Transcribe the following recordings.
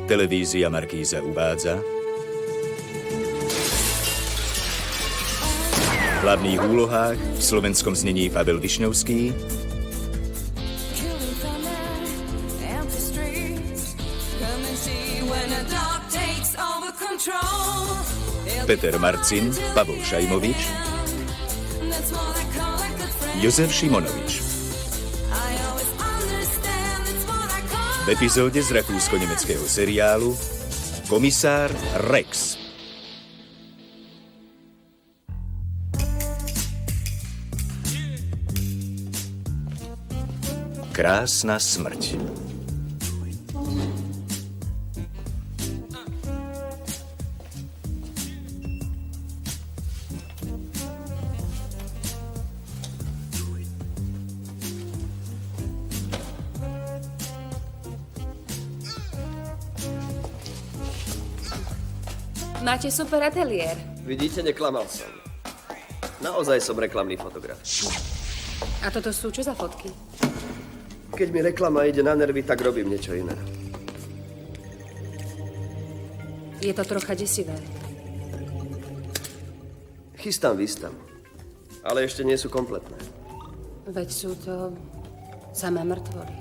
Televízia Markíza uvádza v hlavných úlohách v slovenskom znení Pavel Višňovský, Peter Marcin, Pavol Šajmovič, Jozef Šimonovič. V epizóde z rakúsko-nemeckého seriálu Komisár Rex. Krásna smrť. Máte super ateliér. Vidíte, neklamal som. Naozaj som reklamný fotograf. A toto sú čo za fotky? Keď mi reklama ide na nervy, tak robím niečo iné. Je to trocha desivé. Chystám výstavu. Ale ešte nie sú kompletné. Veď sú to samé mŕtvoly.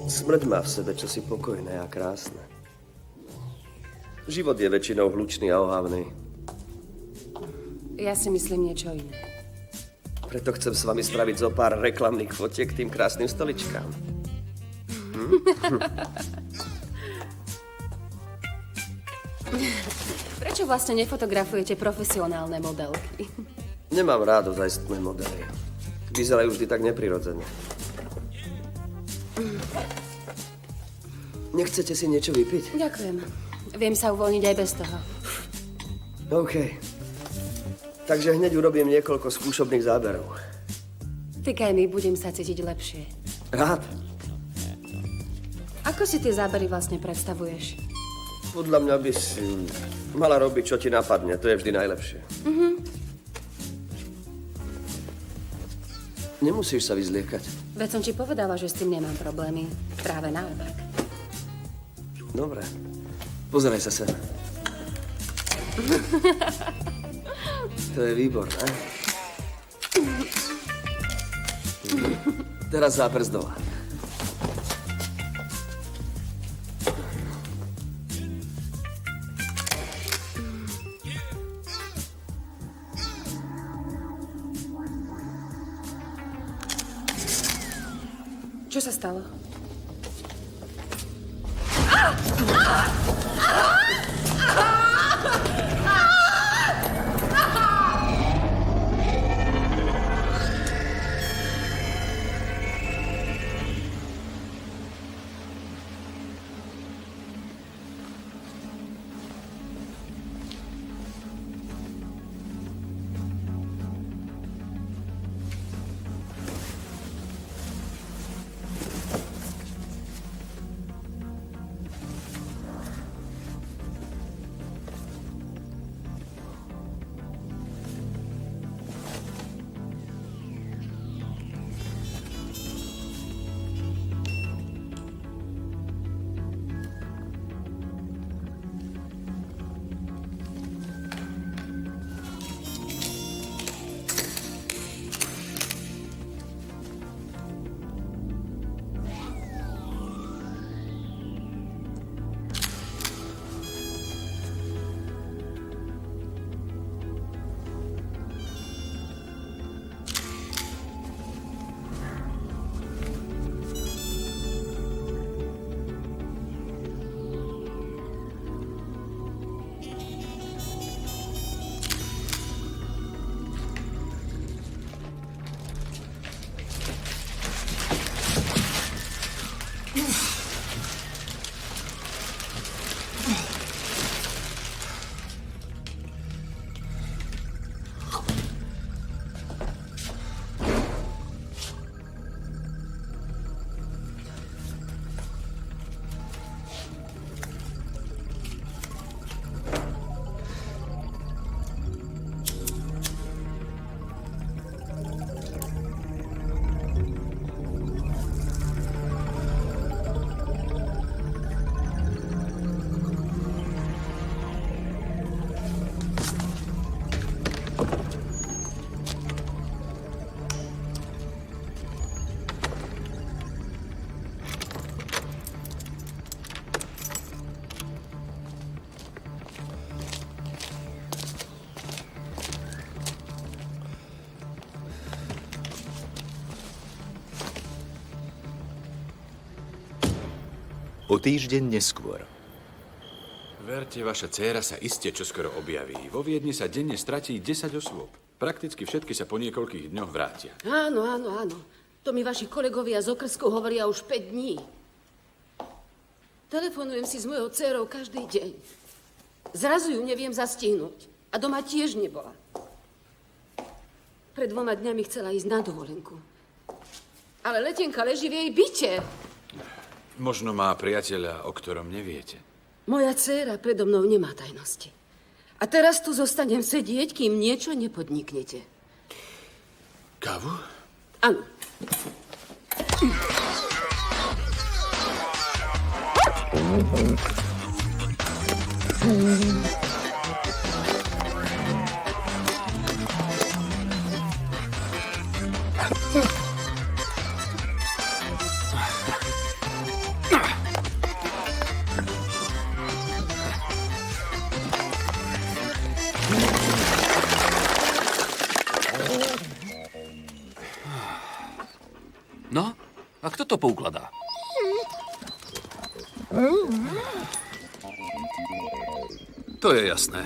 Smrť má v sebe čosi pokojné a krásne. Život je väčšinou hlučný a ohavný. Ja si myslím niečo iné. Preto chcem s vami spraviť zo pár reklamných fotiek k tým krásnym stoličkám. Prečo vlastne nefotografujete profesionálne modelky? Nemám rád ozajstné modely. Vyzerajú vždy tak neprirodzene. Nechcete si niečo vypiť? Ďakujem. Viem sa uvoľniť aj bez toho. OK. Takže hneď urobím niekoľko skúšobných záberov. Tykaj mi, budem sa cítiť lepšie. Rád. Ako si tie zábery vlastne predstavuješ? Podľa mňa by si mala robiť, čo ti napadne. To je vždy najlepšie. Nemusíš sa vyzliekať. Veď som ti povedala, že s tým nemám problémy. Práve naopak. Dobre. Pozeraj sa sem. To je výborné. Teraz záber z dola. Čo sa stalo? O týždeň neskôr. Verte, vaša dcéra sa iste čoskoro objaví. Vo Viedni sa denne stratí 10 osôb. Prakticky všetky sa po niekoľkých dňoch vrátia. Áno. To mi vaši kolegovia z okrsku hovoria už 5 dní. Telefonujem si s mojou dcérou každý deň. Zrazu ju neviem zastihnúť. A doma tiež nebola. Pred 2 dňami chcela ísť na dovolenku. Ale letenka leží v jej byte. Možno má priateľa, o ktorom neviete. Moja dcéra predo mnou nemá tajnosti. A teraz tu zostanem sedieť, kým niečo nepodniknete. Kávu? Áno. No, a kto to poukladá? To je jasné.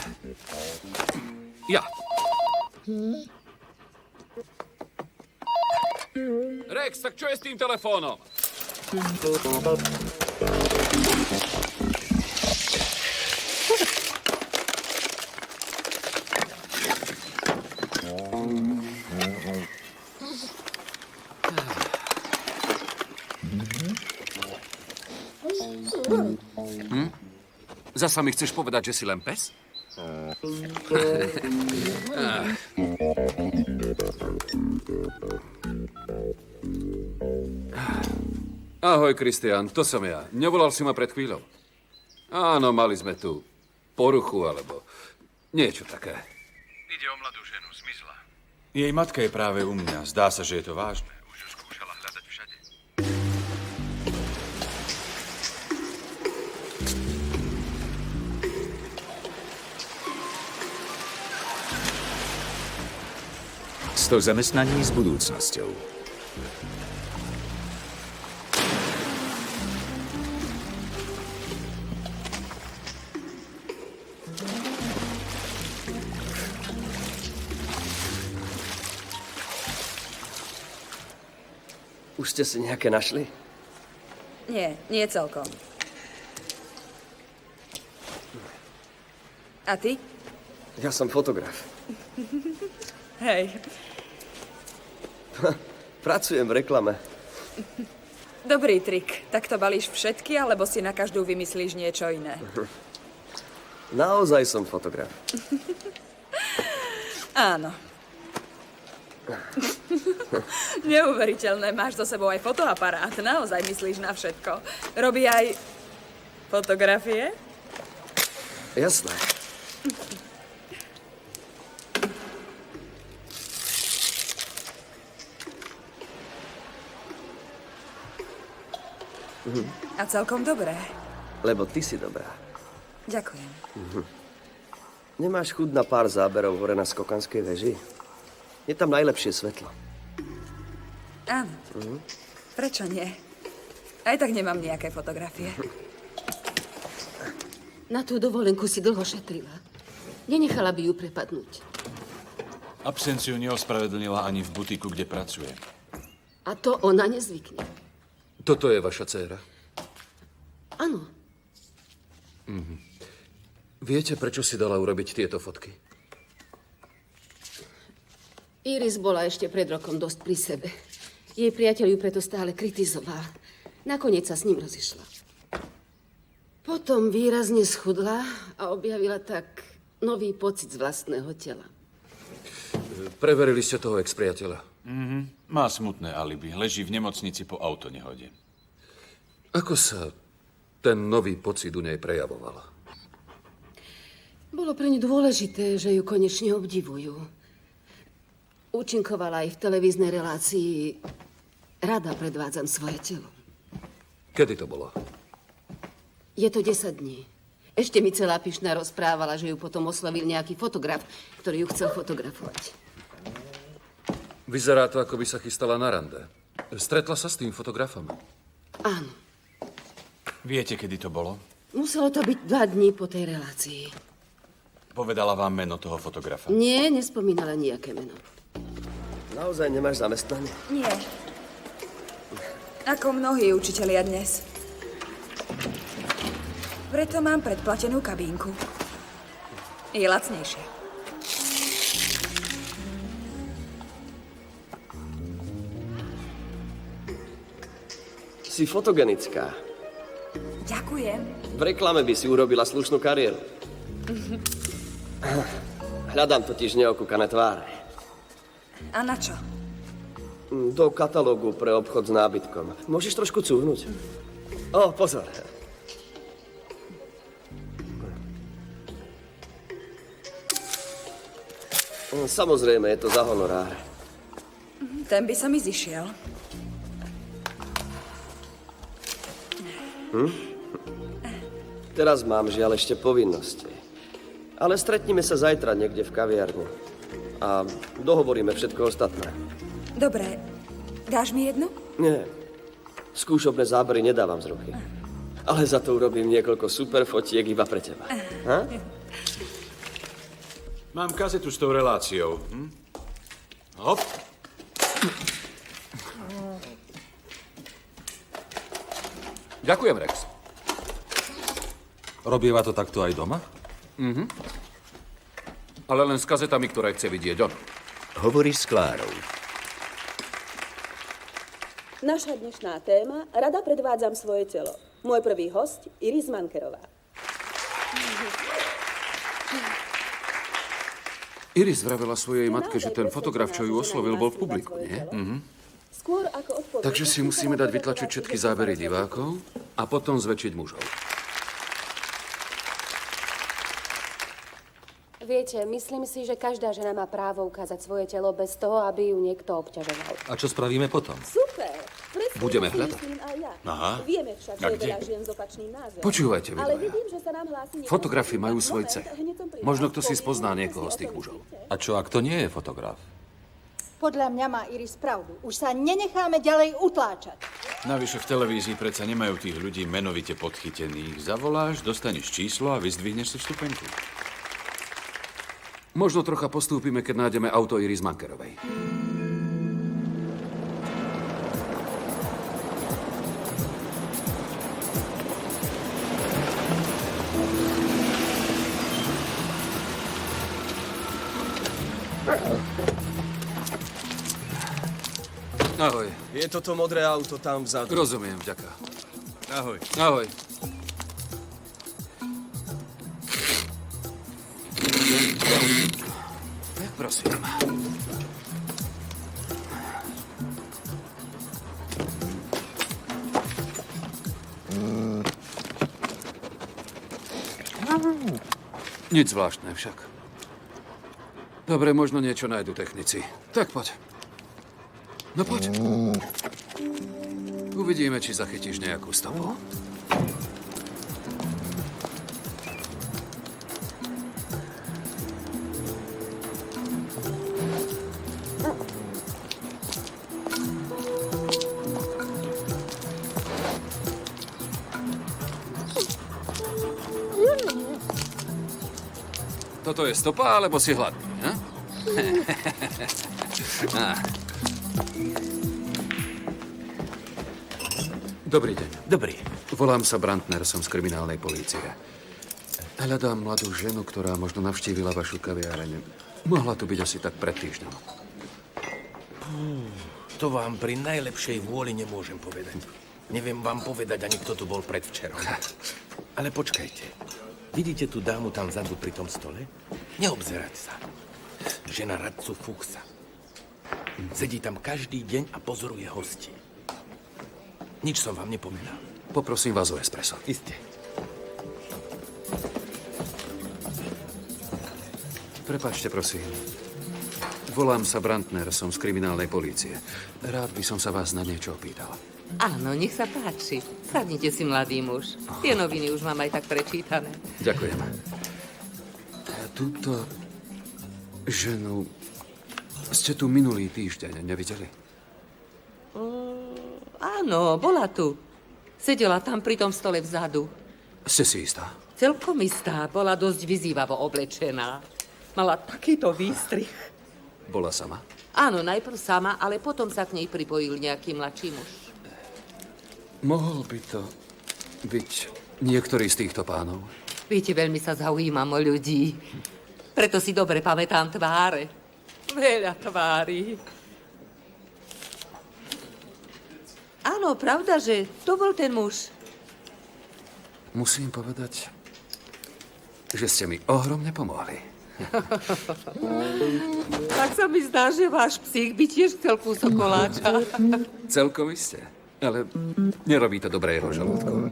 Ja. Rex, tak čo je s tým telefónom? Zasa mi chceš povedať, že si len pes? Ahoj, Kristián, to som ja. Nevolal si ma pred chvíľou? Áno, mali sme tu poruchu, alebo niečo také. Ide o mladú ženu, zmizla. Jej matka je práve u mňa. Zdá sa, že je to vážne. Už ju skúšala hľadať všade. Sto zamestnaní s budúcnosťou. Už ste si nejaké našli? Nie celkom. A ty? Ja som fotograf. Hej, Pracujem v reklame. dobrý trik. Takto balíš všetky, alebo si na každú vymyslíš niečo iné? Naozaj som fotograf. Áno. Neuveriteľné, máš so sebou aj fotoaparát. Naozaj myslíš na všetko. Robí aj fotografie? Jasné. A celkom dobré. Lebo ty si dobrá. Ďakujem. Nemáš chuť na pár záberov hore na Skokanskej veži? Je tam najlepšie svetlo. Áno. Prečo nie? Aj tak nemám nejaké fotografie. Na tú dovolenku si dlho šetrila. Nenechala by ju prepadnúť. Absenciu neospravedlnila ani v butiku, kde pracuje. A to ona nezvykne. Toto je vaša dcéra. Áno. Viete, prečo si dala urobiť tieto fotky? Iris bola ešte pred rokom dosť pri sebe. Jej priateľ ju preto stále kritizoval. Nakoniec sa s ním rozišla. Potom výrazne schudla a objavila tak nový pocit z vlastného tela. Preverili ste toho ex-priateľa? Má smutné alibi. Leží v nemocnici po autonehode. Ako sa ten nový pocit u nej prejavoval? Bolo pre ňu dôležité, že ju konečne obdivujú. Účinkovala aj v televíznej relácii Rada predvádzam svoje telo. Kedy to bolo? Je to 10 dní. Ešte mi celá pyšná rozprávala, že ju potom oslovil nejaký fotograf, ktorý ju chcel fotografovať. Vyzerá to, ako by sa chystala na rande. Stretla sa s tým fotografom? Áno. Viete, kedy to bolo? Muselo to byť 2 dní po tej relácii. Povedala vám meno toho fotografa. Nie, nespomínala nejaké meno. Naozaj nemáš zamestnanie? Nie. Ako mnohí učitelia dnes. Preto mám predplatenú kabínku. Je lacnejšie. Si fotogenická. Ďakujem. V reklame by si urobila slušnú kariéru. Hľadám totiž neokúkané tváre. A na čo? Do katalógu pre obchod s nábytkom. Môžeš trošku cúvnuť? O, pozor. Samozrejme, je to za honorár. Ten by sa mi zišiel. Teraz mám žiaľ ešte povinnosti. Ale stretnime sa zajtra niekde v kaviarni. A dohovoríme všetko ostatné. Dobre, dáš mi jednu? Nie. Skúšobné zábery nedávam z ruky. Ale za to urobím niekoľko super fotiek iba pre teba. Ha? Mám kazetu s tou reláciou. Hop. Ďakujem, Rex. Robieva to takto aj doma? Ale len s kazetami, ktoré chce vidieť on. Hovoríš s Klárou. Naša dnešná téma Rada predvádzam svoje telo. Môj prvý host Iris Mankerová. Iris vravela svojej matke, že ten fotograf, čo ju oslovil, bol v publiku, nie? Skôr ako odpoveď, Takže si musíme dať vytlačiť všetky zábery divákov a potom zväčšiť mužov. Viete, myslím si, že každá žena má právo ukázať svoje telo bez toho, aby ju niekto obťažoval. A čo spravíme potom? Super! Presne Budeme to si hľadať. myslím aj ja. Aha. Vieme však, A že je kde? veľa žien s opačným názorom. Počúvajte, Ale Vidoja. vidím, že sa nám hlási niekto. Fotografy majú svoj Moment, cech. hneď som pri vás. Možno kto si Poviem, spozná čo si niekoho o z tých tom mužov. myslíte. A čo, ak to nie je fotograf? Podľa mňa má Iris pravdu. Už sa nenecháme ďalej utláčať. Navyše v televízii predsa nemajú tých ľudí menovite podchytených. Zavoláš, dostaneš číslo a vyzdvihneš si vstupenku. Možno trocha postúpime, keď nájdeme auto Iris Mankerovej. Ahoj. Je toto modré auto tam vzadu. Rozumiem, vďaka. Ahoj. Ahoj. Prosím. Nič zvláštne však. Dobre, možno niečo nájdu technici. Tak poď. No poď. Uvidíme, či zachytíš nejakú stopu. Toto je stopa, alebo si hladný, ha? Dobrý deň. Dobrý. Volám sa Brandner, som z kriminálnej polície. Hľadám mladú ženu, ktorá možno navštívila vašu kaviareň. Mohla tu byť asi tak pred týždňom. To vám pri najlepšej vôli nemôžem povedať. Neviem vám povedať ani, kto tu bol predvčerom. Ale počkajte. Vidíte tú dámu tam vzadu pri tom stole? Neobzerať sa. Žena radcu Fuchsa. Sedí tam každý deň a pozoruje hostí. Nič som vám nepovedal. Poprosím vás o espresso. Isté. Prepáčte, prosím. Volám sa Brandner, som z kriminálnej polície. Rád by som sa vás na niečo opýtal. Áno, nech sa páči. Sadnite si, mladý muž. Tie noviny už mám aj tak prečítané. Ďakujem. Túto ženu ste tu minulý týždeň nevideli? Áno, bola tu. Sedela tam pri tom stole vzadu. Ste si istá? Celkom istá, bola dosť vyzývavo oblečená. Mala takýto výstrih. Bola sama? Áno, najprv sama, ale potom sa k nej pripojil nejaký mladší muž. Mohol by to byť niektorý z týchto pánov? Viete, veľmi sa zaujímam o ľudí. Preto si dobre pamätám tváre. Veľa tvári. Áno, pravda, že to bol ten muž. Musím povedať, že ste mi ohromne pomohli. Tak sa mi zdá, že váš psík by tiež chcel kúsok koláča. Celkom iste. Ale nerobí to dobré jeho žalúdku.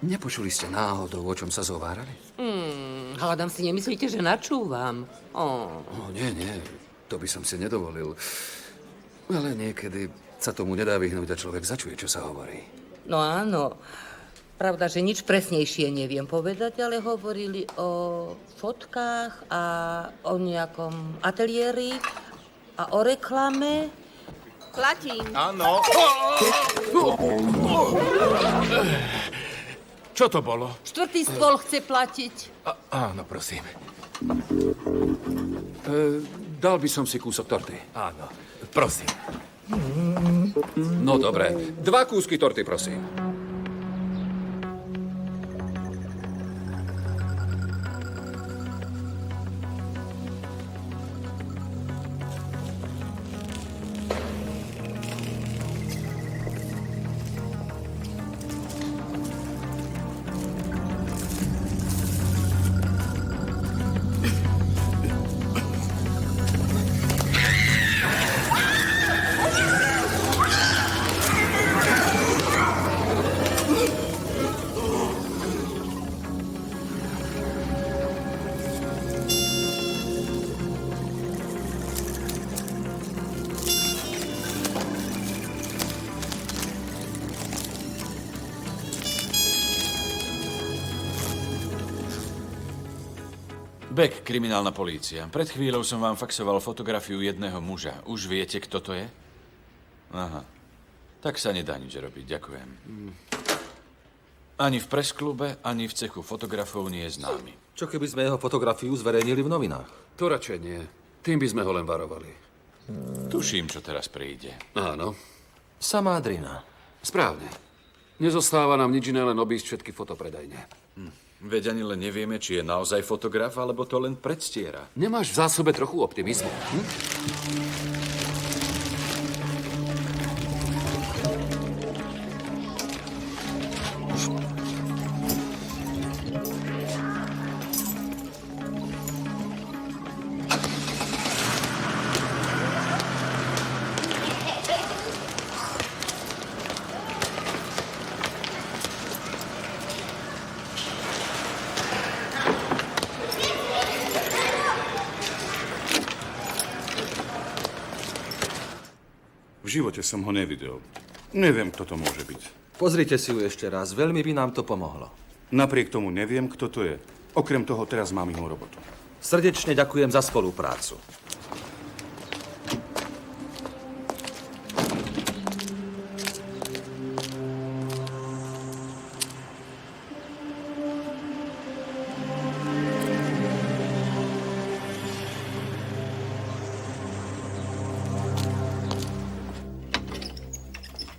Nepočuli ste náhodou, o čom sa zhovárali? Hádam si, nemyslíte, že načúvam? Nie, to by som si nedovolil. Ale niekedy sa tomu nedá vyhnúť a človek začuje, čo sa hovorí. No áno. Pravda, že nič presnejšie neviem povedať, ale hovorili o fotkách a o nejakom ateliéri a o reklame. Platím. Áno. Čo to bolo? Štvrtý stôl chce platiť. Áno, prosím. Dal by som si kúsok torty. Áno, prosím. No dobre, 2 kúsky torty, prosím. Beck, kriminálna polícia. Pred chvíľou som vám faxoval fotografiu jedného muža. Už viete, kto to je? Aha. Tak sa nedá nič robiť, ďakujem. Ani v presklube, ani v cechu fotografov nie je známy. Čo keby sme jeho fotografiu zverejnili v novinách? To radšej nie. Tým by sme ho len varovali. Tuším, čo teraz príde. Áno. Samá drina. Správne. Nezostáva nám nič iné, len obísť všetky fotopredajne. Veď ani len nevieme, či je naozaj fotograf, alebo to len predstiera. Nemáš v zásobe trochu optimizmu? V živote som ho nevidel. Neviem, kto to môže byť. Pozrite si ju ešte raz, veľmi by nám to pomohlo. Napriek tomu neviem, kto to je. Okrem toho teraz mám inú robotu. Srdečne ďakujem za spoluprácu.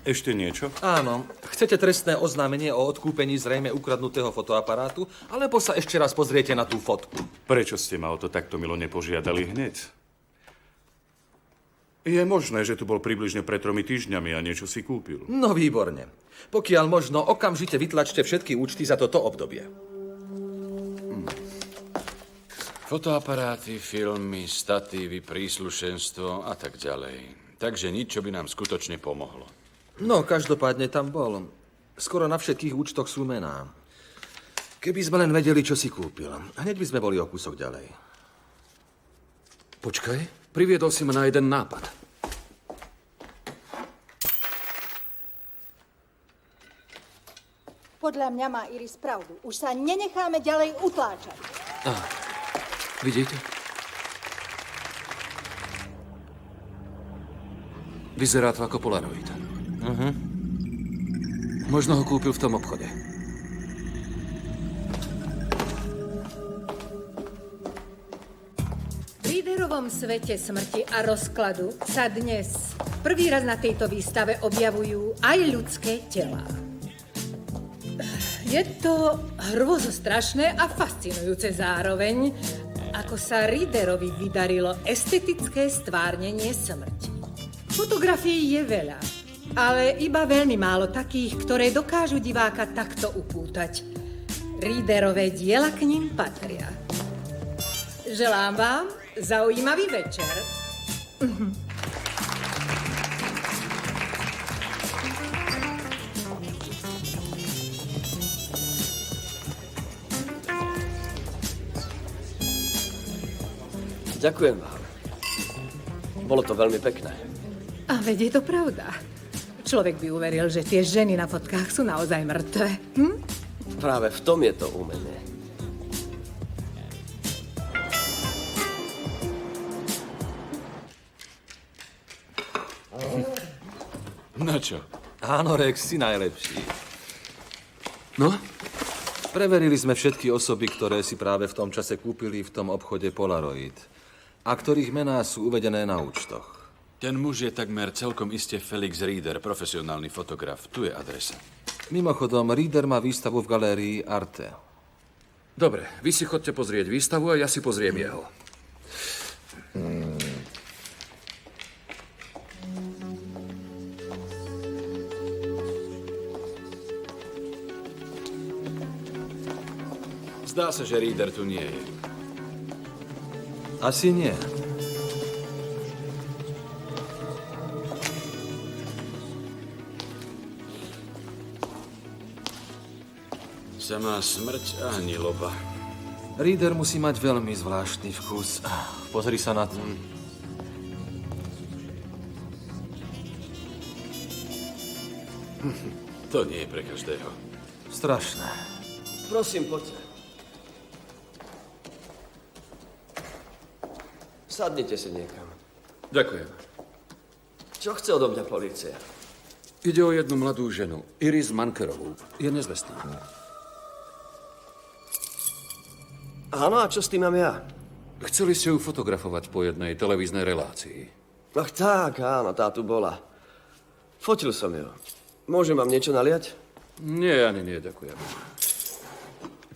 Ešte niečo? Áno. Chcete trestné oznámenie o odkúpení zrejme ukradnutého fotoaparátu? Alebo sa ešte raz pozriete na tú fotku? Prečo ste ma o to takto milo nepožiadali hneď? Je možné, že tu bol približne pred 3 týždňami a niečo si kúpil. No výborne. Pokiaľ možno, okamžite vytlačte všetky účty za toto obdobie. Fotoaparáty, filmy, statívy, príslušenstvo a tak ďalej. Takže nič, čo by nám skutočne pomohlo. No, každopádne tam bol. Skoro na všetkých účtoch sú mená. Keby sme len vedeli, čo si kúpil, hneď by sme boli o kúsok ďalej. Počkaj, priviedol si ma na jeden nápad. Podľa mňa má Iris pravdu. Už sa nenecháme ďalej utláčať. Vidíte? Vyzerá to ako Polaroid. Možno ho kúpil v tom obchode. V líderovom svete smrti a rozkladu sa dnes prvý raz na tejto výstave objavujú aj ľudské telá. Je to hrôzostrašné a fascinujúce zároveň, ako sa Readerovi vydarilo estetické stvárnenie smrti. Fotografií je veľa, ale iba veľmi málo takých, ktoré dokážu diváka takto upútať. Readerové diela k nim patria. Želám vám zaujímavý večer. Ďakujem vám. Bolo to veľmi pekné. A veď je to pravda. Človek by uveril, že tie ženy na fotkách sú naozaj mŕtve. Práve v tom je to umenie. No čo? Áno, Rex, si najlepší. No? Preverili sme všetky osoby, ktoré si práve v tom čase kúpili v tom obchode Polaroid a ktorých mená sú uvedené na účtoch. Ten muž je takmer celkom iste Felix Reader, profesionálny fotograf. Tu je adresa. Mimochodom, Reader má výstavu v galérii Arte. Dobre, vy si chodte pozrieť výstavu a ja si pozriem jeho. Zdá sa, že Reader tu nie je. Asi nie. Samá smrť a hniloba. Reader musí mať veľmi zvláštny vkus. Pozri sa na to. To nie je pre každého. Strašné. Prosím, poďte. Sadnite si niekam. Ďakujem. Čo chce odo mňa polícia? Ide o jednu mladú ženu, Iris Mankerovú. Je nezvestná. Áno, a čo s tým mám ja? Chceli ste ju fotografovať po jednej televíznej relácii. Ach tak, áno, tá tu bola. Fotil som ju. Môžem vám niečo naliať? Nie, ani nie, ďakujem.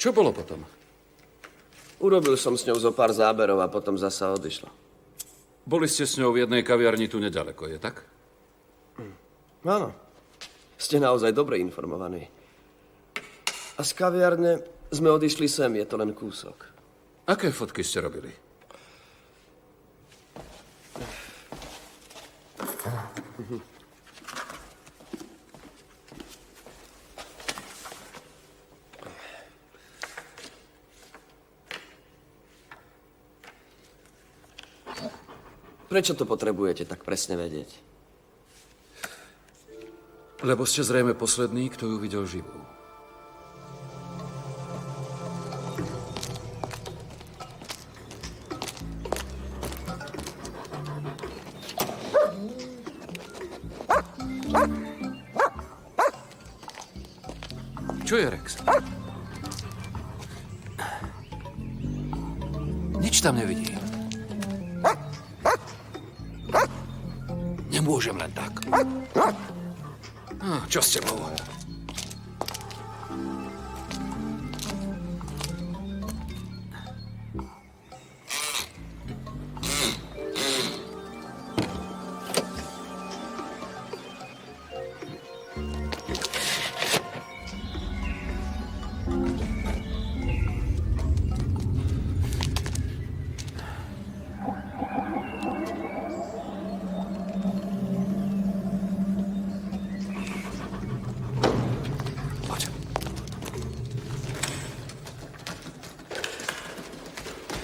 Čo bolo potom? Urobil som s ňou zo pár záberov a potom zasa odišla. Boli ste s ňou v jednej kaviarni tu nedaleko, je tak? Áno. Ste naozaj dobre informovaní. A z kaviarne sme odišli sem, je to len kúsok. Aké fotky ste robili? Prečo to potrebujete tak presne vedieť? Lebo ste zrejme posledný, kto ju videl živú. Čo je, Rex? Nič tam nevidím. Nemôžem len tak. Čo s tebou?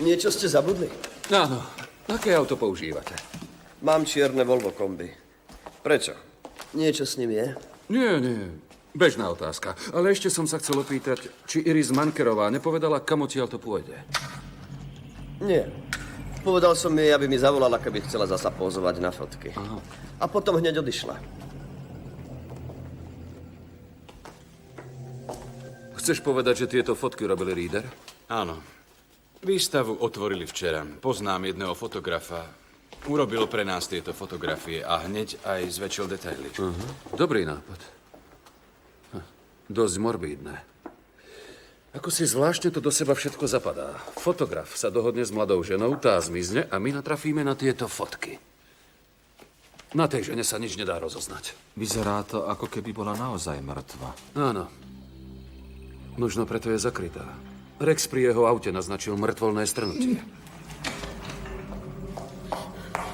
Niečo ste zabudli? Áno. Aké auto používate? Mám čierne Volvo kombi. Prečo? Niečo s ním je? Nie, nie. Bežná otázka. Ale ešte som sa chcel opýtať, či Iris Mankerová nepovedala, kam odtiaľ to pôjde. Nie. Povedal som jej, aby mi zavolala, keby chcela zasa pozovať na fotky. Aha. A potom hneď odišla. Chceš povedať, že tieto fotky robili Reader? Áno. Výstavu otvorili včera. Poznám jedného fotografa. Urobil pre nás tieto fotografie a hneď aj zväčšil detaily. Dobrý nápad. Dosť morbídne. Ako si zvláštne to do seba všetko zapadá. Fotograf sa dohodne s mladou ženou, tá zmizne a my natrafíme na tieto fotky. Na tej žene sa nič nedá rozoznať. Vyzerá to, ako keby bola naozaj mŕtva. Áno. Možno preto je zakrytá. Rex pri jeho aute naznačil mŕtvolné strnutie.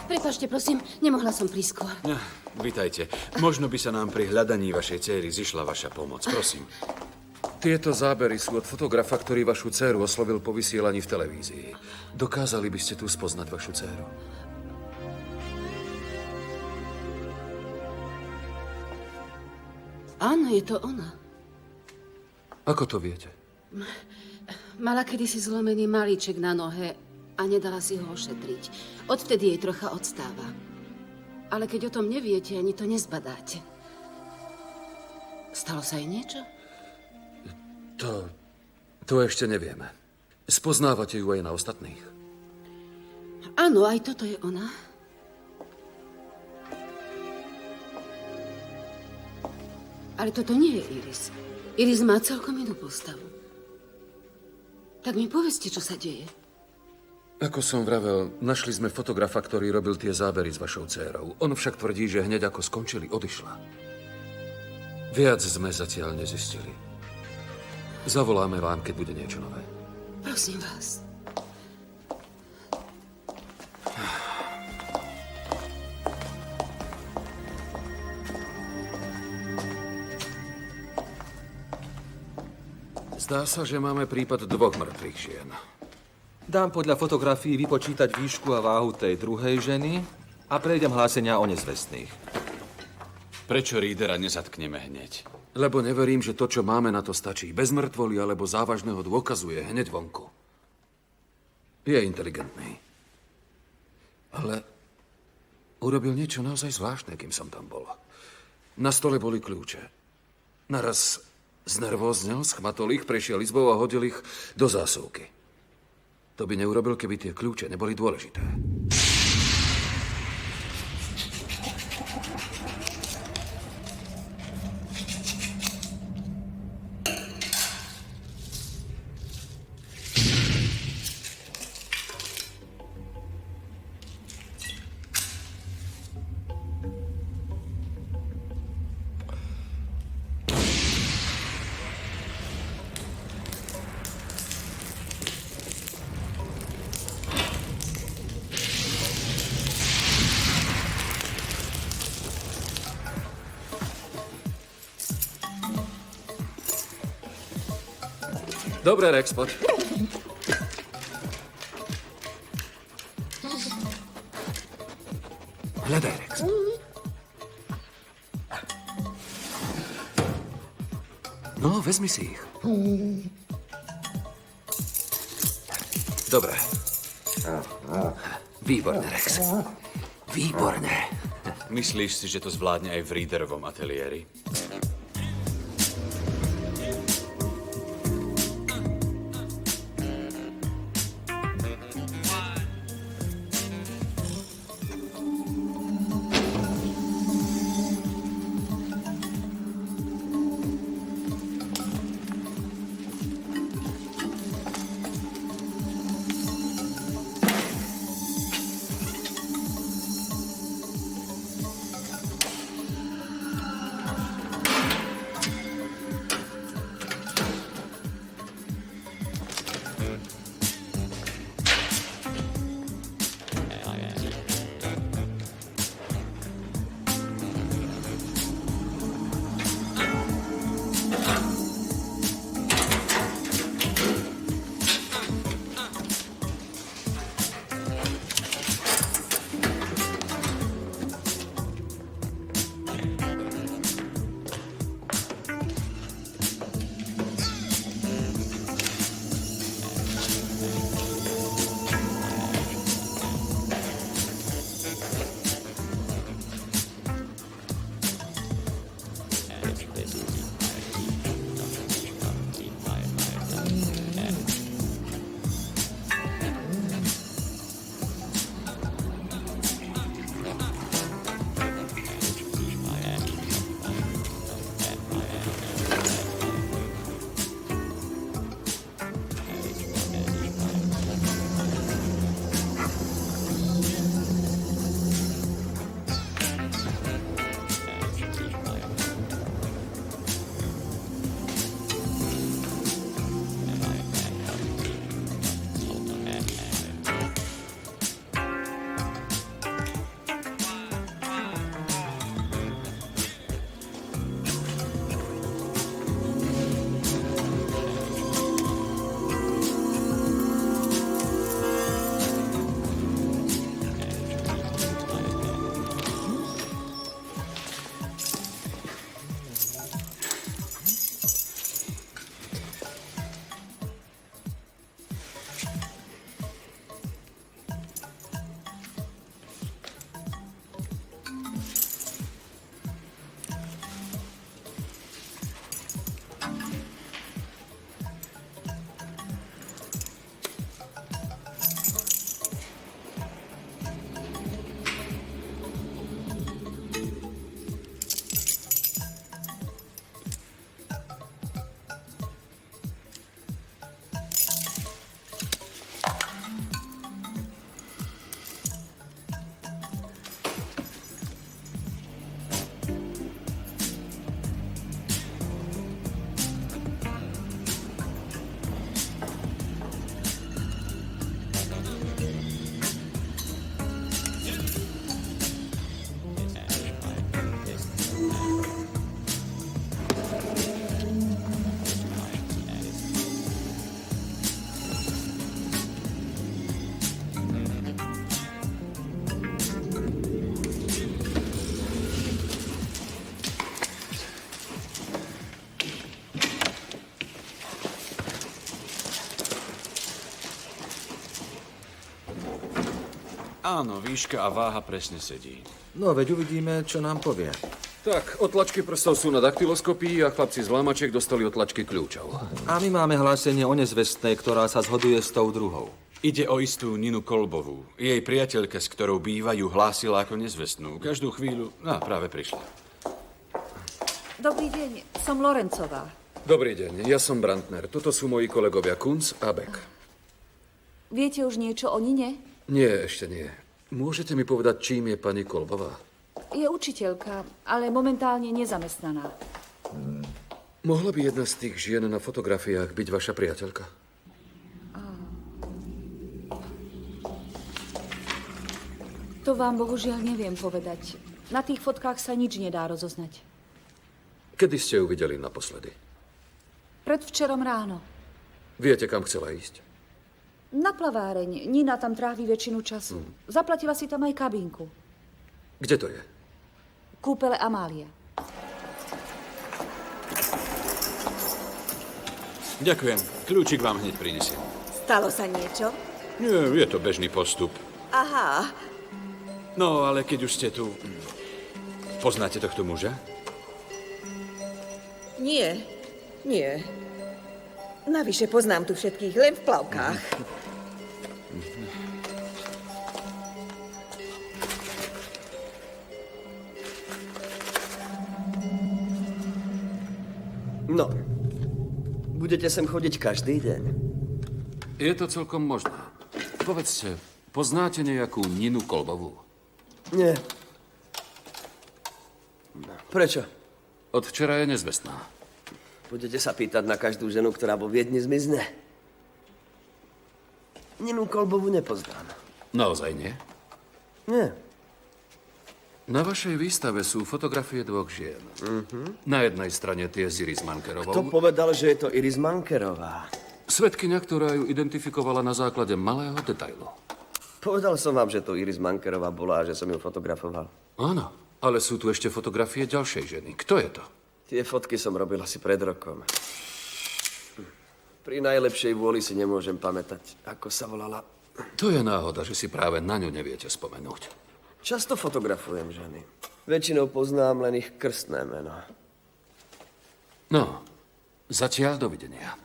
Prepáčte, prosím, nemohla som prísť skôr. Vítajte. Možno by sa nám pri hľadaní vašej céry zišla vaša pomoc. Prosím. Tieto zábery sú od fotografa, ktorý vašu dcéru oslovil po vysielaní v televízii. Dokázali by ste tu spoznať vašu dcéru? Áno, je to ona. Ako to viete? Mala kedysi zlomený malíček na nohe a nedala si ho ošetriť. Odtedy jej trocha odstáva. Ale keď o tom neviete, ani to nezbadáte. Stalo sa jej niečo? To ešte nevieme. Spoznávate ju aj na ostatných? Áno, aj toto je ona. Ale toto nie je Iris. Iris má celkom inú postavu. Tak mi povedzte, čo sa deje. Ako som vravel, našli sme fotografa, ktorý robil tie zábery s vašou dcérou. On však tvrdí, že hneď ako skončili, odišla. Viac sme zatiaľ nezistili. Zavoláme vám, keď bude niečo nové. Prosím vás. Zdá sa, že máme prípad 2 mŕtvych žien. Dám podľa fotografií vypočítať výšku a váhu tej druhej ženy a prejdem hlásenia o nezvestných. Prečo Readera nezatkneme hneď? Lebo neverím, že to, čo máme, na to stačí. Bez mŕtvoly alebo závažného dôkazu je hneď vonku. Je inteligentný. Ale urobil niečo naozaj zvláštne, kým som tam bol. Na stole boli kľúče. Naraz znervóznel, schmatol ich, prešiel izbou a hodil ich do zásuvky. To by neurobil, keby tie kľúče neboli dôležité. Dobre, Rex, poď. Hľadaj, Rex. No, vezmi si ich. Dobre. Výborne, Rex. Výborne. Myslíš si, že to zvládne aj v Readerovom ateliéri? Áno, výška a váha presne sedí. No, veď uvidíme, čo nám povie. Tak, otlačky prstov sú na daktyloskopii a chlapci z lámačiek dostali otlačky kľúčov. A my máme hlásenie o nezvestnej, ktorá sa zhoduje s tou druhou. Ide o istú Ninu Kolbovú. Jej priateľka, s ktorou bývajú, hlásila ako nezvestnú. Každú chvíľu... práve prišla. Dobrý deň, som Lorencová. Dobrý deň, ja som Brandner. Toto sú moji kolegovia Kunz a Beck. Viete už niečo o Nine? Nie, ešte nie. Môžete mi povedať, čím je pani Kolbová? Je učiteľka, ale momentálne nezamestnaná. Mohla by jedna z tých žien na fotografiách byť vaša priateľka? To vám bohužiaľ neviem povedať. Na tých fotkách sa nič nedá rozoznať. Kedy ste ju videli naposledy? Predvčerom ráno. Viete, kam chcela ísť? Na plaváreň. Nina tam trávi väčšinu času. Zaplatila si tam aj kabínku. Kde to je? Kúpele Amália. Ďakujem. Kľúčik vám hneď prinesiem. Stalo sa niečo? Nie, je to bežný postup. Aha. No, ale keď už ste tu... Poznáte tohto muža? Nie. Navyše poznám tu všetkých len v plavkách. No, budete sem chodiť každý deň? Je to celkom možné. Povedzte, poznáte nejakú Ninu Kolbovú? Nie. Prečo? Od včera je nezvestná. Budete sa pýtať na každú ženu, ktorá vo Viedni zmizne? Ninu Kolbovu nepoznám. Naozaj nie? Nie. Na vašej výstave sú fotografie dvoch žien. Na jednej strane tie s Iris Mankerovou. Kto povedal, že je to Iris Mankerová? Svedkyňa, ktorá ju identifikovala na základe malého detailu. Povedal som vám, že to Iris Mankerová bola a že som ju fotografoval. Áno, ale sú tu ešte fotografie ďalšej ženy. Kto je to? Tie fotky som robil asi pred rokom. Pri najlepšej vôli si nemôžem pamätať, ako sa volala. To je náhoda, že si práve na ňu neviete spomenúť. Často fotografujem ženy. Väčšinou poznám len ich krstné meno. No, zatiaľ dovidenia.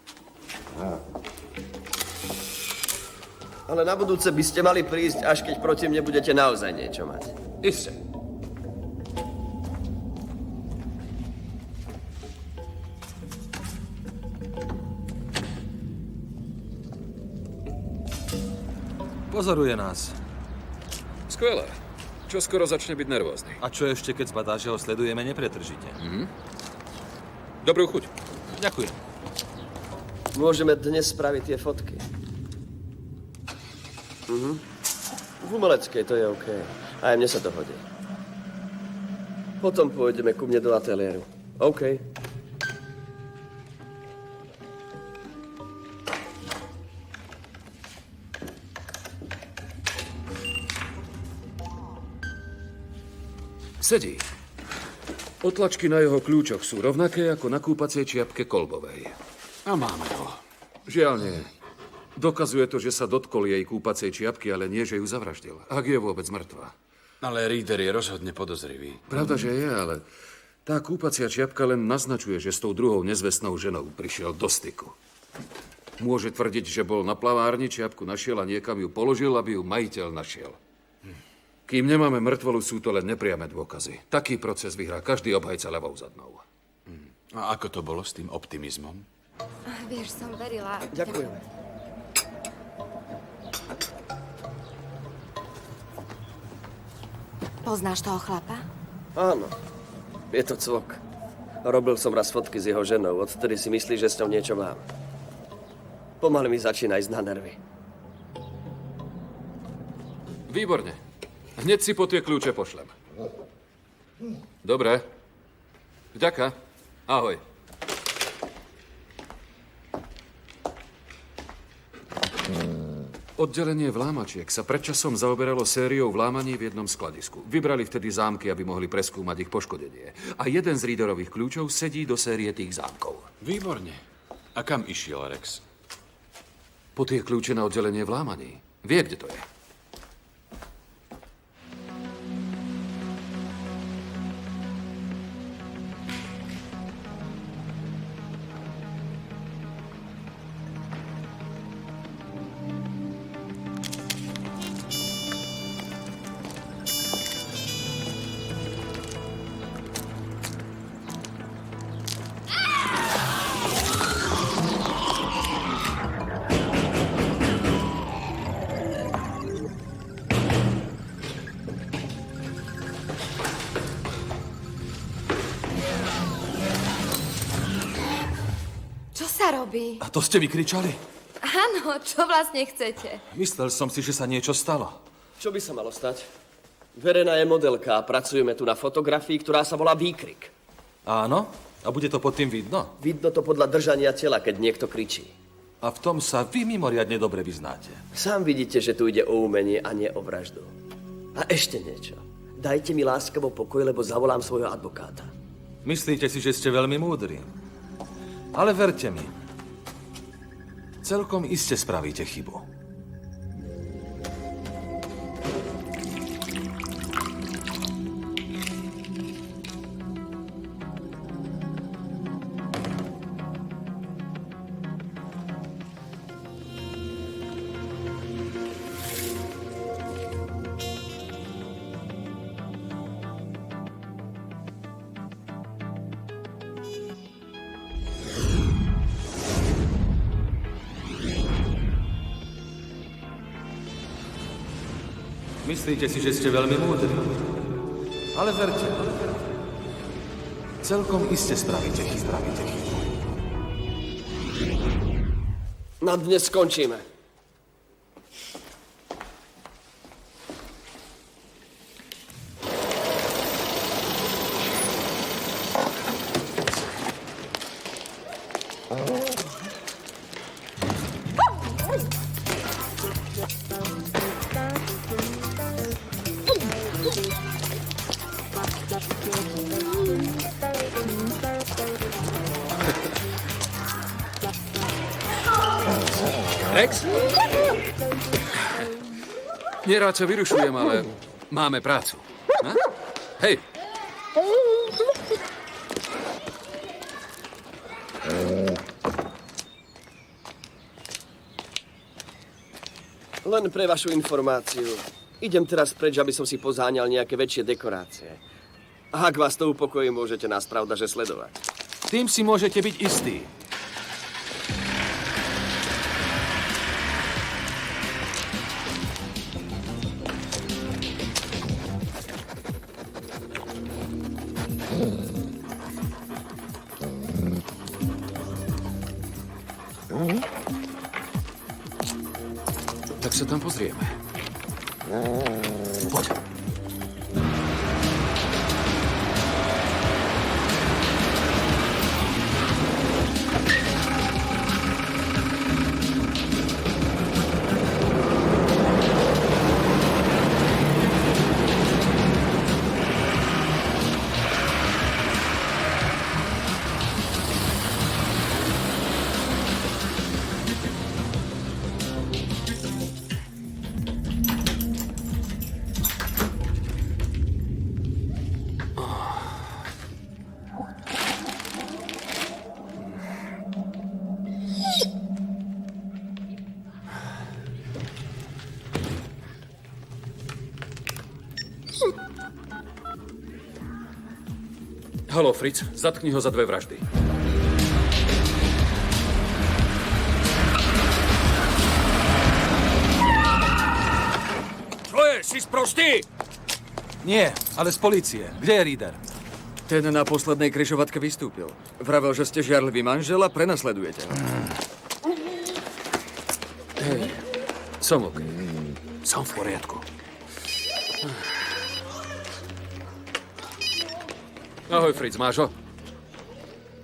Ale na budúce by ste mali prísť, až keď proti mne budete naozaj niečo mať. Iste. Pozoruje nás. Skvelé. Čo skoro začne byť nervózny. A čo ešte, keď zbadá, že ho sledujeme nepretržite? Dobrú chuť. Ďakujem. Môžeme dnes spraviť tie fotky. V umeleckej to je OK. Aj mne sa to hodí. Potom pôjdeme ku mne do ateliéru. OK. Sedí. Otlačky na jeho kľúčoch sú rovnaké ako na kúpacej čiapke Kolbovej. A máme ho. Žiaľ nie. Dokazuje to, že sa dotkol jej kúpacej čiapky, ale nie, že ju zavraždil. Ak je vôbec mŕtva. Ale Reader je rozhodne podozrivý. Pravda, že je, ale tá kúpacia čiapka len naznačuje, že s tou druhou nezvestnou ženou prišiel do styku. Môže tvrdiť, že bol na plavárni, čiapku našiel a niekam ju položil, aby ju majiteľ našiel. Kým nemáme mŕtvolu, sú to len nepriame dôkazy. Taký proces vyhrá každý obhajca ľavou zadnou. A ako to bolo s tým optimizmom? Vieš, som verila... Ďakujem. Poznáš toho chlapa? Áno. Je to cvok. Robil som raz fotky s jeho ženou. Odtedy si myslí, že s ňou niečo mám. Pomaly mi začína ísť na nervy. Výborne. Hneď si po tie kľúče pošlem. Dobre. Vďaka. Ahoj. Oddelenie vlámačiek sa predčasom zaoberalo sériou vlámaní v jednom skladisku. Vybrali vtedy zámky, aby mohli preskúmať ich poškodenie. A jeden z Readerových kľúčov sedí do série tých zámkov. Výborne. A kam išiel Rex? Po tie kľúče na oddelenie vlámaní. Vie, kde to je. sa robí? A to ste vykričali? Áno, čo vlastne chcete? Myslel som si, že sa niečo stalo. Čo by sa malo stať? Verena je modelka a pracujeme tu na fotografii, ktorá sa volá Výkrik. Áno? A bude to pod tým vidno? Vidno to podľa držania tela, keď niekto kričí. A v tom sa vy mimoriadne dobre vyznáte. Sám vidíte, že tu ide o umenie a nie o vraždu. A ešte niečo. Dajte mi láskavo pokoj, lebo zavolám svojho advokáta. Myslíte si, že ste veľmi múdri. Ale verte mi, celkom iste spravíte chybu. Myslíte si, že ste veľmi múdri. Ale verte, celkom iste spravíte chybu. Na dnes skončíme. Rex? Nerád sa vyrušujem, ale máme prácu. Ha? Hej. Len pre vašu informáciu. Idem teraz preč, aby som si pozáňal nejaké väčšie dekorácie. A ak vás to upokojí, môžete nás pravda, že sledovať. Tým si môžete byť istí. Tak sa tam pozrieme. Poď. Haló, Fritz, zatkni ho za 2 vraždy. Čo je? Si sprostý? Nie, ale z polície. Kde je Reader? Ten na poslednej križovatke vystúpil. Vravel, že ste žiarlivý manžel a prenasledujete ho. Hej, som OK. Som v poriadku. Ahoj, Fritz, máš ho?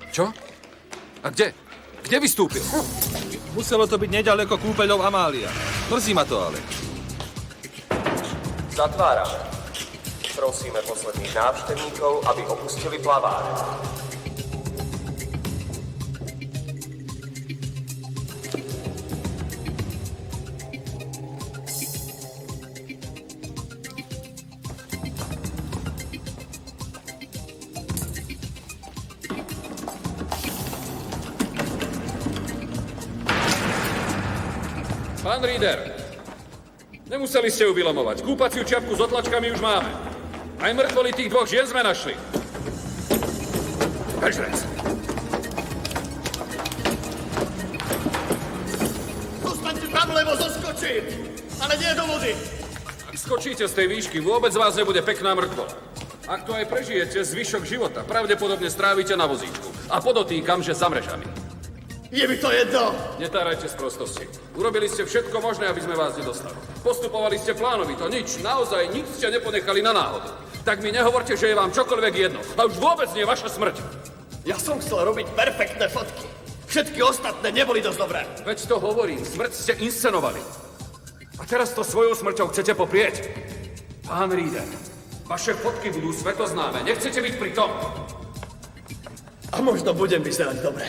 Čo? A kde? Kde vystúpil? Muselo to byť nedaleko kúpeľov Amália. Mrzí ma to ale. Zatvárame. Prosíme posledných návštevníkov, aby opustili plavár. Pán Reader, nemuseli ste ju vylomovať. Kúpaciu čiapku s otlačkami už máme. Aj mŕtvoly tých 2 žien sme našli. Každec. Zostaňte tam, lebo zoskočím, ale nie do vody. Ak skočíte z tej výšky, vôbec z vás nebude pekná mŕtvola. Ak to aj prežijete, zvyšok života pravdepodobne strávite na vozíčku. A podotýkam, že za mrežami. Je mi to jedno! Netárajte z prostosti. Urobili ste všetko možné, aby sme vás nedostali. Postupovali ste plánovito, nič, naozaj nič ste neponechali na náhodu. Tak mi nehovorte, že je vám čokoľvek jedno. A už vôbec nie vaša smrť. Ja som chcel robiť perfektné fotky. Všetky ostatné neboli dosť dobré. Veď to hovorím, smrť ste inscenovali. A teraz to svojou smrťou chcete poprieť? Pán Reeder, vaše fotky budú svetoznáme. Nechcete byť pri tom? A možno budem vyzerať dobre.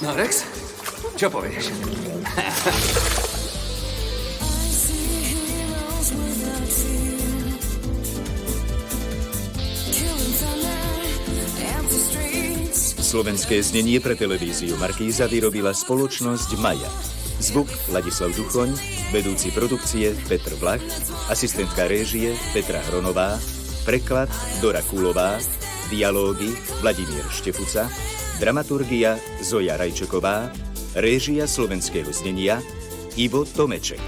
No, Rex, čo povieš? Slovenské znenie pre televíziu Markíza vyrobila spoločnosť Maja. Zvuk Ladislav Duchoň, vedúci produkcie Petr Vlach, asistentka réžie Petra Hronová, preklad Dora Kulová, dialógy Vladimír Štefuca, dramaturgia Zoja Rajčeková, réžia slovenského znenia Ivo Tomeček.